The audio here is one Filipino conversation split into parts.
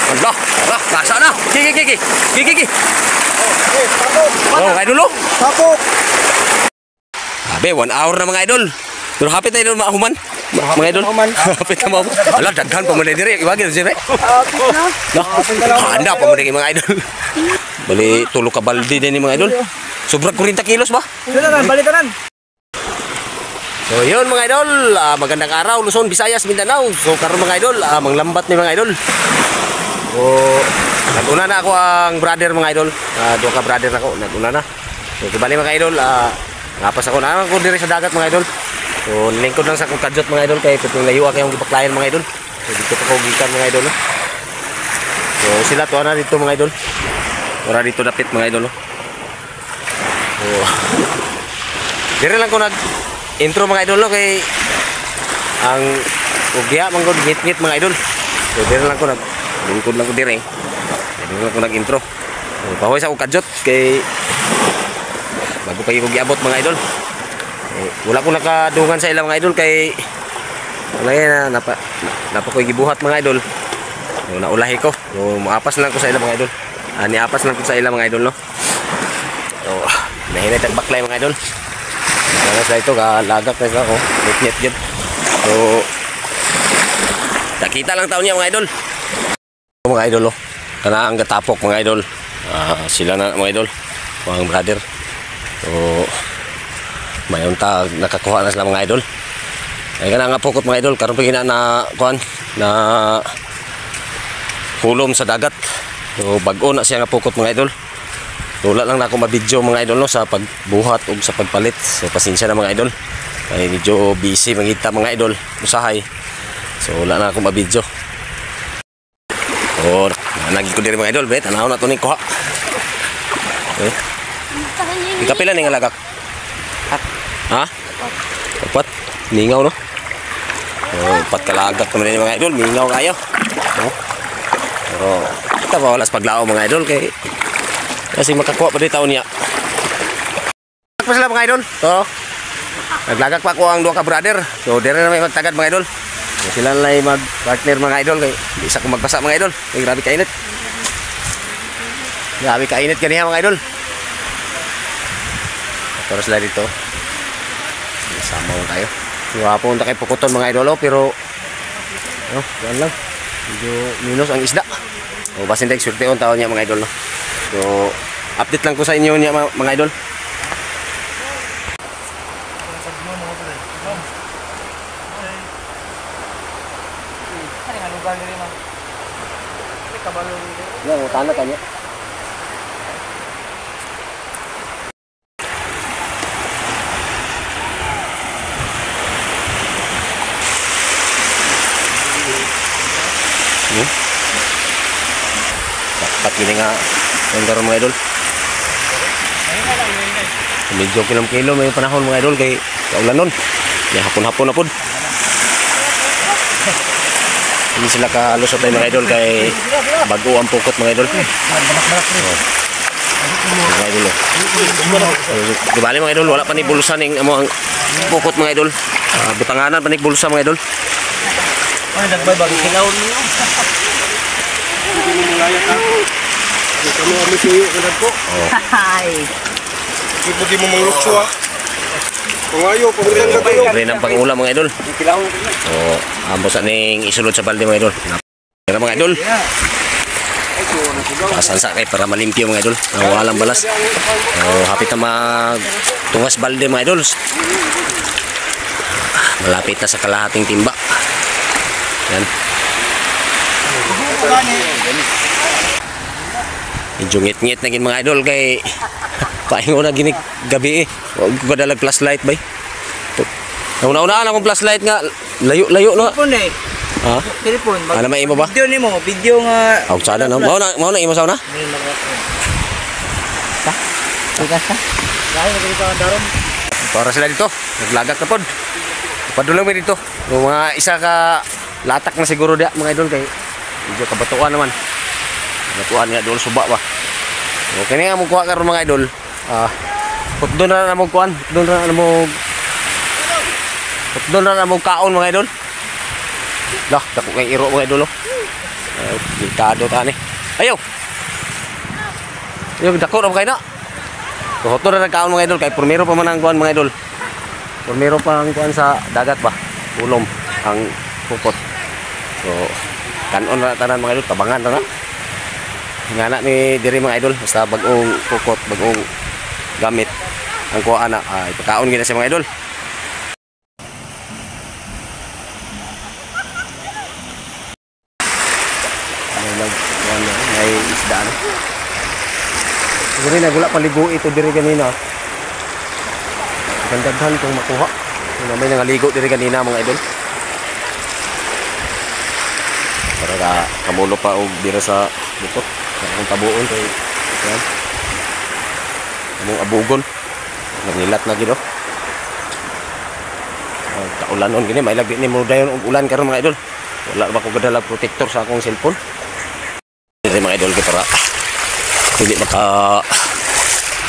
Allah, tara, nasa na. Gigi. Oh, idol oh. Tapok. Abe, 1 hour na mga idol. Pero hapit na idol maahuman. Mga idol. Hapit na maahuman. Ala, daghan pa mo na dire. Iwagin dire. Hapit na. Handa pa mo na mga idol. Bali, tulo ka balde din ni mga idol. Sobrang 40 kilos ba? Sudaran, balitaran. So yun mga idol, magandang araw Luzon, Visayas, Mindanao. So karon mga idol, manglambat ni mga idol. So naguna na ako ang brother mga idol. Duha ka brother ako, naguna na. So kibali mga idol, ngapas ako na ako diri sa dagat mga idol. So nilingkod lang sa akong kadyot mga idol kay pitong layo kay ang gipaklayan mga idol. So dito pa ko gikan mga idol. So sila tuwa na dito mga idol. Ora dito dapit mga idol. So dire lang ko nag intro mga idol no kay ang ugya manggod ngit-ngit mga idol. So dire lang ko lingkod lang ko dire. Dire lang ko nag-intro. So pahoy sa akong kadyot kay bago pa yung giabot mga idol. Wala ko nakadungan sa ilang mga idol kay wala na napa ko gibuhat mga idol. So naulahi ko. So maapas lang ko sa ilang mga idol. Niapas lang ko sa ilang mga idol no. So nahinay tag baklay mga idol. Ano sa ito lagak na sa ngit-ngit gyud. So nakita lang taon niya mga idol. Mga idol oh. Kana ang gatapok mga idol. Sila na mga idol. Mga brother. So mayon ta nakakuha na sila mga idol. Ay kana nga pukot mga idol karon pa gina na kuan na hulom sa dagat. So bag-o na siya nga pukot mga idol. Wala lang na ako ma-video mga idol no sa pagbuhat o sa pagpalit. So pasensya na mga idol. Ay medyo busy mangita mga idol usahay. So wala na ako ma-video. Or nagi ko diri mga idol bet tanaw na to ni kuha. Okay. Ikapila ni nga lagak. Ha? Apat. Ningaw no. Oh, pat kalagak naman ni mga idol, mingaw kayo. Oh. Pero kita pa wala sa paglao mga idol kay kasi makakuha pa dito niya. Pa sila mga idol. So, naglagak pa ko ang duha ka brother. So, dire na may magtagad mga idol. So, sila na lang mag-partner mga idol kay di isa ko magbasa mga idol. Kay grabe ka init. Grabe ka init kaniya mga idol. Pero sila dito. Sama mo tayo. Punta kay pukuton mga idol pero yan lang. Medyo minus ang isda. O basin tayo surte on taon niya mga idol no. So update lang ko sa inyo niya mga idol. Yan, tanah kanya. Dapat gini nga ang garo mga idol. Medyo kilo may panahon mga idol kay kaulan nun. Ya hapon-hapon na pod. Hindi sila kalusot ay mga idol kay bago ang pukot mga idol. Mga idol. Di bali mga idol wala pa ni bulsa ning amo ang pukot mga idol. Butanganan pa ni bulsa mga idol. Ano nagbay bago kilaw niyo? Kami kami suyo kanad ko. Hay. Di mo manglukso ha. Pangayo pagriyan ka tayo. Rin ang pangulam mga idol. So, ambos aning isulod sa balde mga idol. Pero mga idol. Pasansa kay para malimpyo mga idol. Walang balas. So, hapit na magtungas balde mga idol. Malapit na sa kalahating timba. Yan. Medyo ngit-ngit na gin mga idol kay paingon na ginig gabi eh. Huwag ko dalag flashlight bay. Nauna-una akong flashlight nga layo-layo no. Telepon eh. Ha? Telepon. Ano may imo ba? Video nimo, video nga. Aw sada no. Mao na imo sauna? Ta? Tigas ta? Dahil dito ang darom. Para sila dito. Naglagak na pod. Padulong mi dito. Mga isa ka latak na siguro dia mga idol kay medyo kabatuan naman. Kabatuan nga dol suba ba. Okay na mo kuha karon mga idol. Putdon na mo kuan, putdon na mo kaon mga idol. Lah, dako kay iro mga idol. Delikado tani. Ayaw. Ayaw, dako na kayo na. Kuhoto na nagkaon mga idol. Kaya primero pa man ang kuhan mga idol. Primero pa ang kuhan sa dagat ba. Ulom ang pukot. So, kanon na tanan mga idol. Tabangan na na. Nga na ni diri mga idol. Basta bagong pukot, bagong gamit. Ang kuha na. Ipakaon gina siya mga idol. May isda na. Siguro nagula paligo ito diri kanina. Gandaghan kung makuha. May nangaligo diri kanina mga idol. Para kamulo pa og dira sa bukot. Ang tabuon kay yan. Among abugon. Nagilat na gid oh. Kaulanon gini may lagi ni mo dayon og ulan karon mga idol. Wala ba ko gadala protector sa akong cellphone. Diri mga idol kay para hindi maka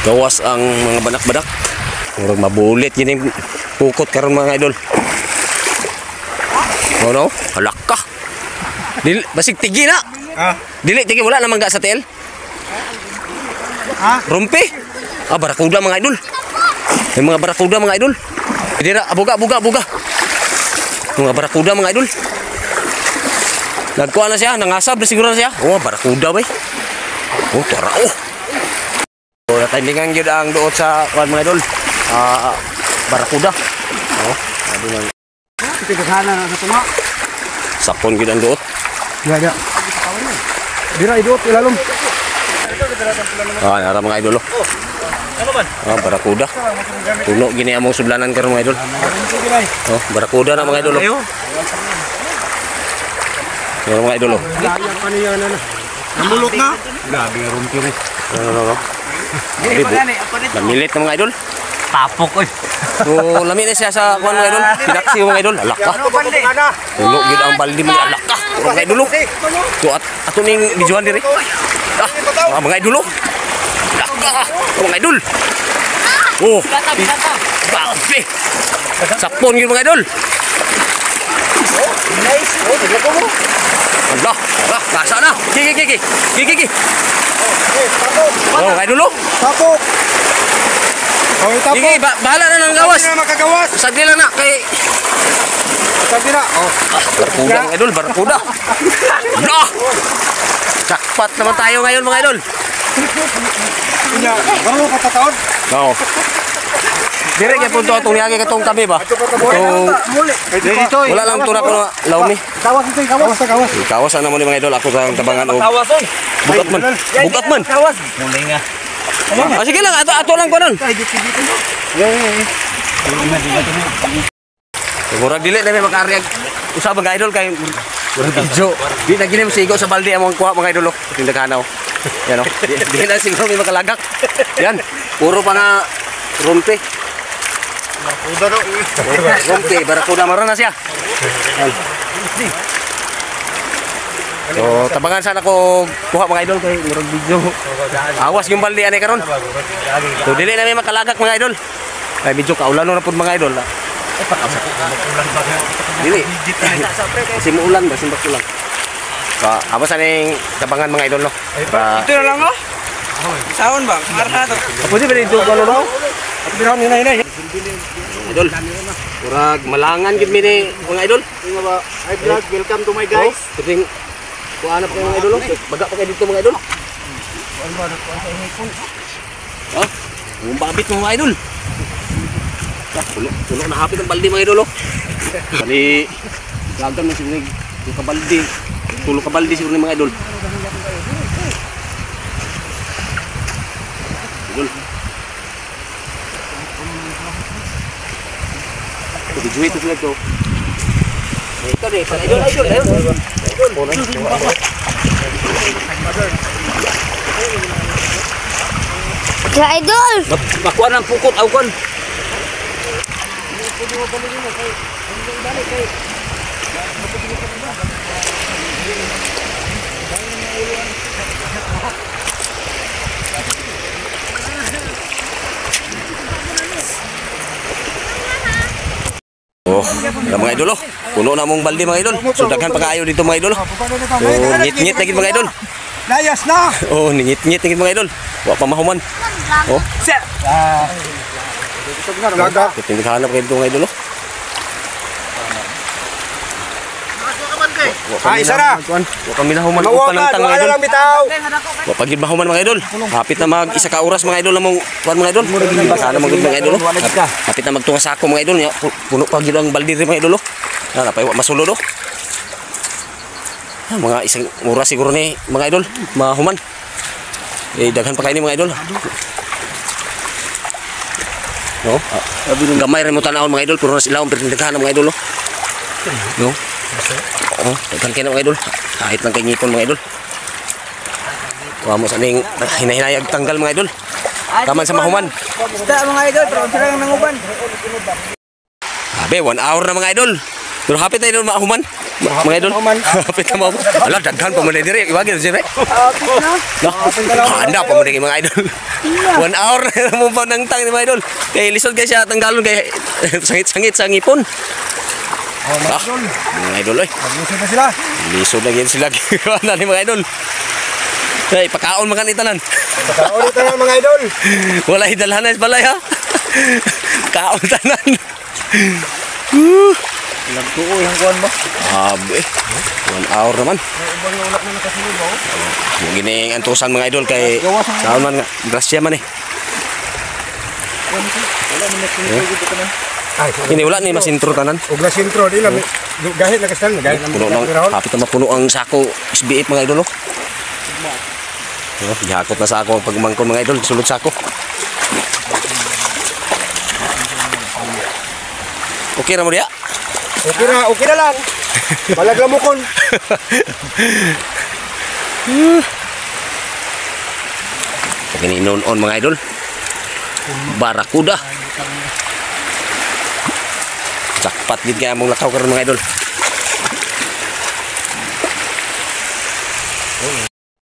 gawas ang mga banak-banak. Murag mabulit gini pukot karon mga idol. Ano? Halak ka. Dili basig tigi na. Dili tigi wala namang ga sa tel. Rumpi. Barakuda mga idol. May mga barakuda mga idol. Dira buga. Mga barakuda mga idol. Nagkuha na siya, nangasab na siguro na siya. Barakuda bay. Tara So, natimbingan yun ang doot sa mga idol. Barakuda. Sabi nang Tigaghana na sa tuma. sapon yun ang doot. Iya. Dira idot ilalom. Nara mga idol. Barakuda. Puno gini among sudlanan karon mga idol. Barakuda na mga idol. Mga idol. Namulot na. Grabe rumpi rin. Namilit na mga idol. Tapok oy. So, lamit na siya sa mga idol. Pinaksi mga idol. Alak ka. Puno gid ang baldi mga alak ka. Mga idol. So, ato ning bijuan diri. Mga idol. Alak ka. Mga idol. Grabe. Sapon gid mga idol. Allah, kasa na. Gigi. Mga idol. Tapok. Gigi, bahala na ng gawas. Hindi na makagawas. Sagli lang na kay Sabi na. barakuda mga idol, barakuda. Allah. Jackpot naman tayo ngayon mga idol. Inya, baro patataon. Oo. Dire kay punto atong niagi katong tabi ba? Dito. Wala lang tura ko law ni. Kawas ito, kawas. Kawas na mo ni mga idol ako sa tabangan og Tawas oy. bugat man. Tawas. Muli nga. Sige lang ato lang ko nun. Murag dili na may makaryag. Usa mga idol kay murag video. Di na gini sigo sa balde among kuha mga idol. Tindaganaw. Yan oh. Di na siguro may makalagak. Yan. Puro pa na rumpi. Rumpi, barakuda maron na siya. Yan. So, tabangan sana ko kuha mga idol kay murag video. Awas yung balde ani karon. So, dili na may makalagak mga idol. Kay video kaulan na pud mga idol. Dili. Kasi muulan ba simbak ulan. So, awas aning tabangan mga idol no. Ito na lang oh. Sahon ba? Marna to. Pwede ba dito ko no? Biraw ni nay. Idol. Murag malangan gid mi ni mga idol. Hi vlog, welcome to my guys. Kuting kuha na pa kayo mga idol. Baga pa kayo dito mga idol. Yung babit mga idol. Tulok na hapit ang balde mga idol. Bali, gagal na sinig. Yung kabalde. Tulok kabalde siguro ni mga idol. Idol. Video itu sila to. Ito deh, idol. Ya idol. Makuha ng pukot awkon. mga idol oh. Puno na mong balde mga idol. So daghan pa kaayo dito mga idol. Oh. So ngit-ngit na gid mga idol. Layas na. Oh, ngit-ngit na gid mga idol. Wa pa mahuman. Oh. Laga. Kita hanap kayo dito mga idol oh. Isa na. Wa kami nahuman og Mawala, panantang mga wala idol. lang bitaw. Wa pa gid mahuman mga idol. Hapit na mag isa ka oras mga idol among kuan mga idol. Sana magud mga idol. Oh. Hapit na magtunga sa ako mga idol. Puno pa gid ang balde mga idol oh. Na pay wa masulod oh. Mga isang oras siguro ni mga idol mahuman. Daghan pa kayo ni mga idol. No? Gamay rin mo tanahon mga idol, puro na sila ang pertindahan mga idol. No? Oo, daghan kayo mga idol. Kahit lang kay ngipon mga idol. Kuha mo sa ning hinahinayag tanggal mga idol. Taman sa mahuman. Isda mga idol, pero sila yung nanguban. Abe, 1 hour na mga idol. Pero hapit na idol mahuman. Mga idol. Hapit na mahuman. Ala, daghan pa mo na dire. Iwagin na dire. No? Handa pa mo na mga idol. 1 hour na mo pa nang tang ni mga idol. Kaya lisod kayo siya tanggalon kay sangit-sangit sa ngipon. Mga idol oy. Maglusod na sila. Lisod na gid sila na ni mga idol. Hey, pakaon makan itanan. Pagkaon ito na mga idol. Wala hidalhanan sa balay ha. Kaon tanan. Nagtuo yung kuwan ba? Abe. 1 hour naman. Yung gining antusan mga idol kay saan man nga. Grasya man eh. Ini wala ni masintro tanan. Ug na sentro di lang. Gahit na kastan, gahit na. Puno nang hapit na mapuno ang sako SBF mga idol. Oh, gihakot na sa ako ang pagmangkon mga idol, sulod sa ako. Okay na mo diya? Okay na lang. Palaglamukon. Pagininon-on mga idol. Barakuda. Jakpat gid kaya mong lakaw karon mga idol.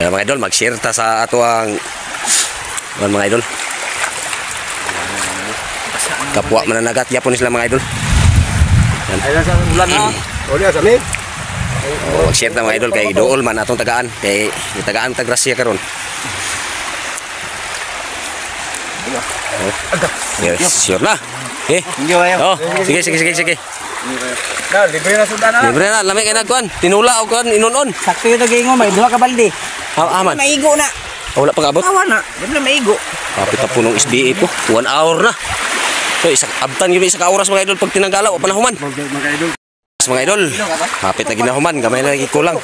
Mga idol, mag-share ta sa ato ang mga idol. Kapwa mananagat yapon sila mga idol. Ayun sa bulan ha. Oli asami. Oh, mag-share ta mga idol kay dool man atong tagaan kay tagaan ta grasya karon. Oh. Yes, sure na. Eh. Oh, sige. Na, libre na sudan na. Libre na, lami kay nagkuan. Tinula og kuan inon-on. Sakto yung tagingo, may duha ka balde. Aman. Maigo na. Wala pa kaabot. Awa na, di na maigo. Kapit na punong SBA po. 1 hour na. So, abtan yun isa ka oras mga idol pag tinanggalaw o panahuman. Mga idol. Mga idol, kapit na ginahuman. Gamay na lagi kulang.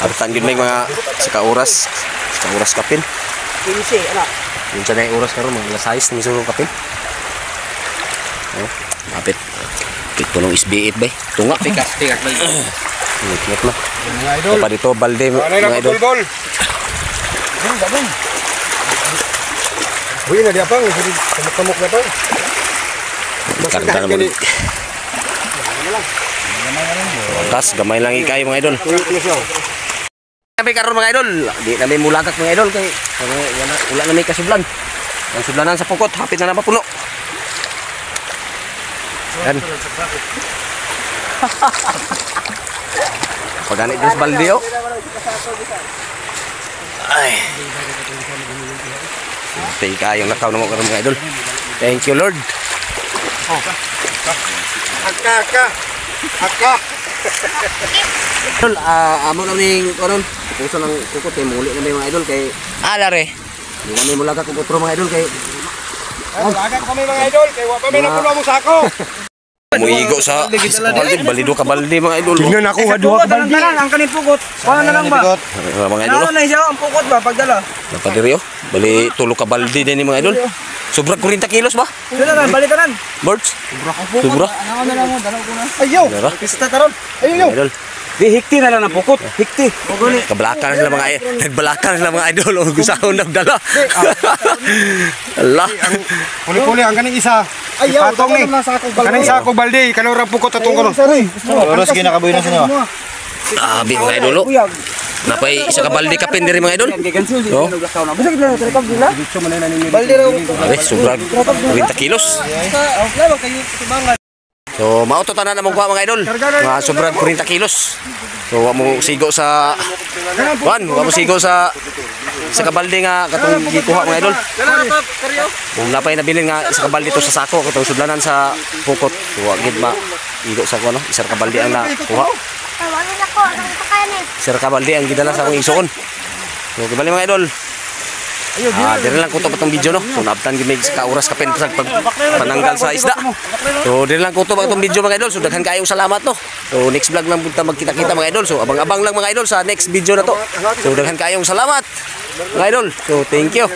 Abtan yun may mga isa ka oras. Isa ka oras kapin. 15, anak. Yun siya na yung oras karon mga size na misurong kapin. Kapit. Kapit punong SBA ba? Tunga. Pikas ba yun? Ngit na. Mga idol. Pa dito, balde Ano mga na idol. bol? Uy, na di apang, kamuk-kamuk na to. Karta na mga Kas, gamay lang ikay mga idol. Kami karon mga idol, di na may mulatak mga idol kay wala na may kasublan. Ang sublanan sa pukot, hapit na mapuno. Yan. Pagani din sa balde oh. Ay. Tay kayong nakaw na mo karon mga idol. Thank you Lord. Aka. Idol, amo na ning karon. Puso ng pukot kay muli na may mga idol kay alare. Di na may mulatak og otro mga idol kay Lagan kami mga idol, kay wa pa may napuno mo sako. muigo sa balde, balido ka balde mga idol. Tingnan ako nga duha ka baldi. Ang kanin pukot. Kuha na lang ba? Mga idol. Ano na siya ang pukot ba pagdala? Napadiri oh. Bali tulo ka balde din ni mga idol. Sobrang 40 kilos ba? Sila na, balitanan. Birds. Sobra. Ano na lang mo, dalaw ko na. Ayaw. Dara. Pista taron. Ayaw. Idol. Di hikti na lang na pukot. Hikti. Kabalakan sila mga nagbalakan sila mga idol o gusahon nagdala. Allah. Puli-puli ang kaning isa. Ayaw, patong ni. Kaning sako baldi, kanang ra pukot atong karon. Oras kinakaboy na sino. Abi mga idol. Napay isa ka balde kapin diri mga idol. Oh. Balde raw. Abi sobrang 40 kilos. Wala ba kayo tibangan? So mauto tanan namong kuha mga idol. Mga sobrang 40 kilos. So wa mo sigo sa wa mo sigo sa kabalde nga katong gikuha mga idol. Kung napay nabilin nga sa kabalde to sa sako katong sudlanan sa pukot. So wa gid ma igo sa kuno, isar kabalde ang nakuha. Tawagin ako. Ang kakayanin. Isar kabalde ang gidala sa akong isuon. So kibali mga idol. Dire lang ko to patong video no. So naabtan gid mig ka oras ka pen sa pananggal sa isda. So dire lang ko to patong video mga idol. So daghan kayong salamat no. So next vlog lang punta magkita-kita mga idol. So abang-abang lang mga idol sa next video na to. So daghan kayong salamat mga idol. So thank you.